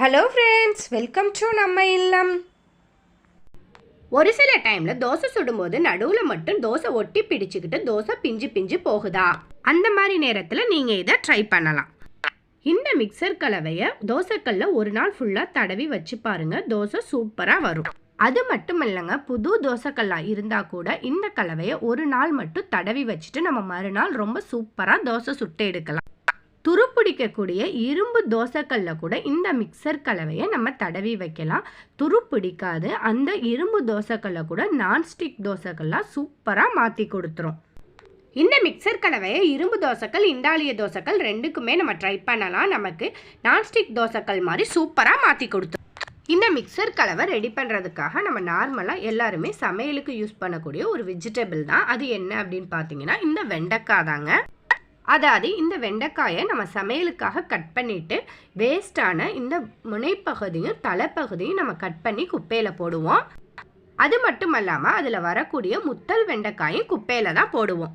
Hello friends, welcome to நம்ம இல்லம். ஒரு சில டைம்ல தோசை சுடும்போது நடுவில் மட்டும் தோசை ஒட்டி பிடிச்சிக்கிட்டு தோசை பிஞ்சு பிஞ்சு போகுதா? அந்த மாதிரி நேரத்தில் நீங்கள் இதை ட்ரை பண்ணலாம். இந்த மிக்சர் கலவையை தோசைக்கல்ல ஒரு நாள் ஃபுல்லாக தடவி வச்சு பாருங்க, தோசை சூப்பராக வரும். அது மட்டும் இல்லைங்க, புது தோசைக்கல்லாக இருந்தால் கூட இந்த கலவையை ஒரு நாள் மட்டும் தடவி வச்சுட்டு நம்ம மறுநாள் ரொம்ப சூப்பராக தோசை சுட்டு எடுக்கலாம். துருப்பிடிக்கக்கூடிய இரும்பு தோசைக்கல்ல கூட இந்த மிக்சர் கலவையை நம்ம தடவி வைக்கலாம். துருப்பிடிக்காது. அந்த இரும்பு தோசைக்கல்ல கூட நான்ஸ்டிக் தோசைக்கல்லாம் சூப்பராக மாற்றி கொடுத்துரும். இந்த மிக்சர் கலவையை இரும்பு தோசைக்கல், இண்டாலிய தோசைக்கல் ரெண்டுக்குமே நம்ம ட்ரை பண்ணலாம். நமக்கு நான்ஸ்டிக் தோசைக்கல் மாதிரி சூப்பராக மாற்றி கொடுத்துரும். இந்த மிக்சர் கலவை ரெடி பண்ணுறதுக்காக நம்ம நார்மலாக எல்லாருமே சமையலுக்கு யூஸ் பண்ணக்கூடிய ஒரு வெஜிடபிள் தான். அது என்ன அப்படின்னு பார்த்தீங்கன்னா இந்த வெண்டைக்காய் தாங்க. அதாவது இந்த வெண்டைக்காயை நம்ம சமையலுக்காக கட் பண்ணிவிட்டு வேஸ்டான இந்த முனைப்பகுதியும் தலைப்பகுதியும் நம்ம கட் பண்ணி குப்பையில் போடுவோம். அது மட்டும் இல்லாமல் அதில் வரக்கூடிய முத்தல் வெண்டைக்காயும் குப்பையில் தான் போடுவோம்.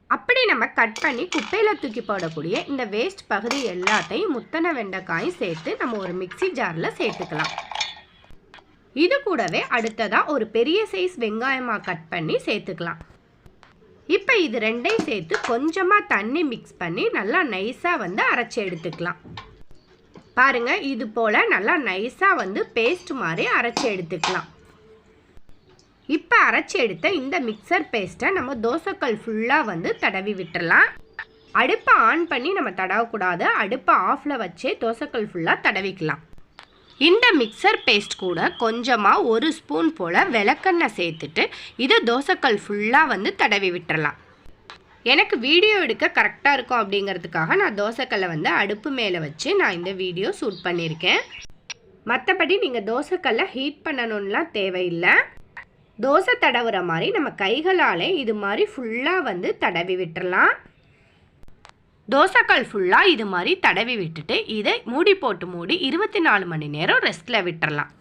அப்படி நம்ம கட் பண்ணி குப்பையில் தூக்கி போடக்கூடிய இந்த வேஸ்ட் பகுதி எல்லாத்தையும் முத்தன வெண்டைக்காயும் சேர்த்து நம்ம ஒரு மிக்சி ஜாரில் சேர்த்துக்கலாம். இது கூடவே அடுத்ததாக ஒரு பெரிய சைஸ் வெங்காயமாக கட் பண்ணி சேர்த்துக்கலாம். இப்போ இது ரெண்டையும் சேர்த்து கொஞ்சமாக தண்ணி மிக்ஸ் பண்ணி நல்லா நைஸாக அரைச்சி எடுத்துக்கலாம். பாருங்கள், இது போல் நல்லா நைஸாக பேஸ்ட் மாதிரி அரைச்சி எடுத்துக்கலாம். இப்போ அரைச்சி எடுத்த இந்த மிக்சர் பேஸ்ட்டை நம்ம தோசைக்கல் ஃபுல்லாக தடவி விட்டுடலாம். அடுப்பை ஆன் பண்ணி நம்ம தடவக்கூடாது. அடுப்பை ஆஃபில் வச்சே தோசைக்கல் ஃபுல்லாக தடவிக்கலாம். இந்த மிக்சர் பேஸ்ட் கூட கொஞ்சமாக ஒரு ஸ்பூன் போல் விளக்கெண்ணெய் சேர்த்துட்டு இதை தோசைக்கல் ஃபுல்லாக தடவி விட்டுறலாம். எனக்கு வீடியோ எடுக்க கரெக்டாக இருக்கும் அப்படிங்கிறதுக்காக நான் தோசைக்கல்லை அடுப்பு மேலே வச்சு நான் இந்த வீடியோ ஷூட் பண்ணியிருக்கேன். மற்றபடி நீங்கள் தோசைக்கல்லை ஹீட் பண்ணணும்லாம் தேவையில்லை. தோசை தடவுற மாதிரி நம்ம கைகளாலே இது மாதிரி ஃபுல்லாக தடவி விட்டுறலாம். தோசைக்கல் ஃபுல்லாக இது மாதிரி தடவி விட்டுட்டு இதை மூடி 24 மணி நேரம் ரெஸ்ட்டில் விட்டுறலாம்.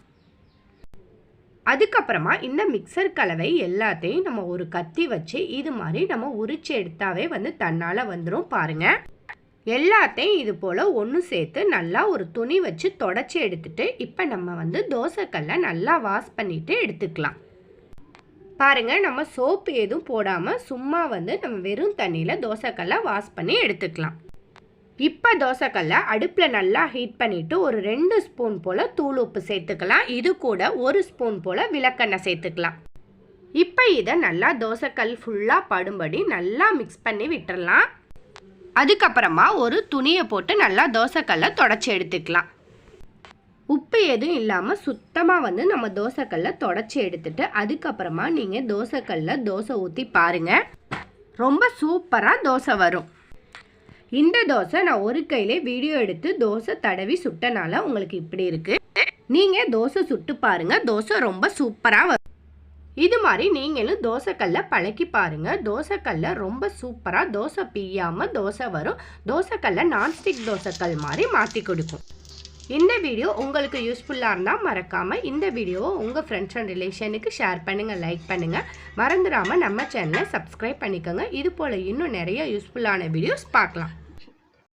அதுக்கப்புறமா இந்த மிக்சர் கலவை எல்லாத்தையும் நம்ம ஒரு கத்தி வச்சு இது மாதிரி நம்ம உரிச்சு எடுத்தாவே தன்னால் வந்துடும். பாருங்கள், எல்லாத்தையும் இது போல் ஒன்று சேர்த்து நல்லா ஒரு துணி வச்சு தொடச்சி எடுத்துட்டு இப்போ நம்ம தோசைக்கல்லை நல்லா வாஷ் பண்ணிவிட்டு எடுத்துக்கலாம். பாருங்கள், நம்ம சோப்பு எதுவும் போடாமல் சும்மா நம்ம வெறும் தண்ணியில் தோசைக்கல்லை வாஷ் பண்ணி எடுத்துக்கலாம். இப்போ தோசைக்கல்லை அடுப்பில் நல்லா ஹீட் பண்ணிவிட்டு ஒரு 2 ஸ்பூன் போல் தூள் உப்பு சேர்த்துக்கலாம். இது கூட 1 ஸ்பூன் போல் விளக்கெண்ணெய் சேர்த்துக்கலாம். இப்போ இதை நல்லா தோசைக்கல் ஃபுல்லாக படும்படி நல்லா மிக்ஸ் பண்ணி விட்டுறலாம். அதுக்கப்புறமா ஒரு துணியை போட்டு நல்லா தோசைக்கல்லை தொடச்சி எடுத்துக்கலாம். உப்பு எதுவும் இல்லாமல் சுத்தமாக நம்ம தோசைக்கல்லை தொடச்சி எடுத்துட்டு அதுக்கப்புறமா நீங்கள் தோசைக்கல்லில் தோசை ஊற்றி பாருங்கள், ரொம்ப சூப்பராக தோசை வரும். இந்த தோசை நான் ஒரு கையிலே வீடியோ எடுத்து தோசை தடவி சுட்டனால உங்களுக்கு இப்படி இருக்குது. நீங்கள் தோசை சுட்டு பாருங்கள், தோசை ரொம்ப சூப்பராக வரும். இது மாதிரி நீங்களும் தோசைக்கல்லை பழக்கி பாருங்கள். தோசைக்கல்லை ரொம்ப சூப்பராக தோசை பிய்யாமல் தோசை வரும். தோசைக்கல்லை நான்ஸ்டிக் தோசைக்கல் மாதிரி மாற்றி கொடுக்கும். இந்த வீடியோ உங்களுக்கு யூஸ்ஃபுல்லாக இருந்தால் மறக்காமல் இந்த வீடியோவை உங்கள் ஃப்ரெண்ட்ஸ் அண்ட் ரிலேஷனுக்கு ஷேர் பண்ணுங்கள், லைக் பண்ணுங்கள். மறந்துடாமல் நம்ம சேனலை சப்ஸ்கிரைப் பண்ணிக்கோங்க. இது போல் இன்னும் நிறைய யூஸ்ஃபுல்லான வீடியோஸ் பார்க்கலாம்.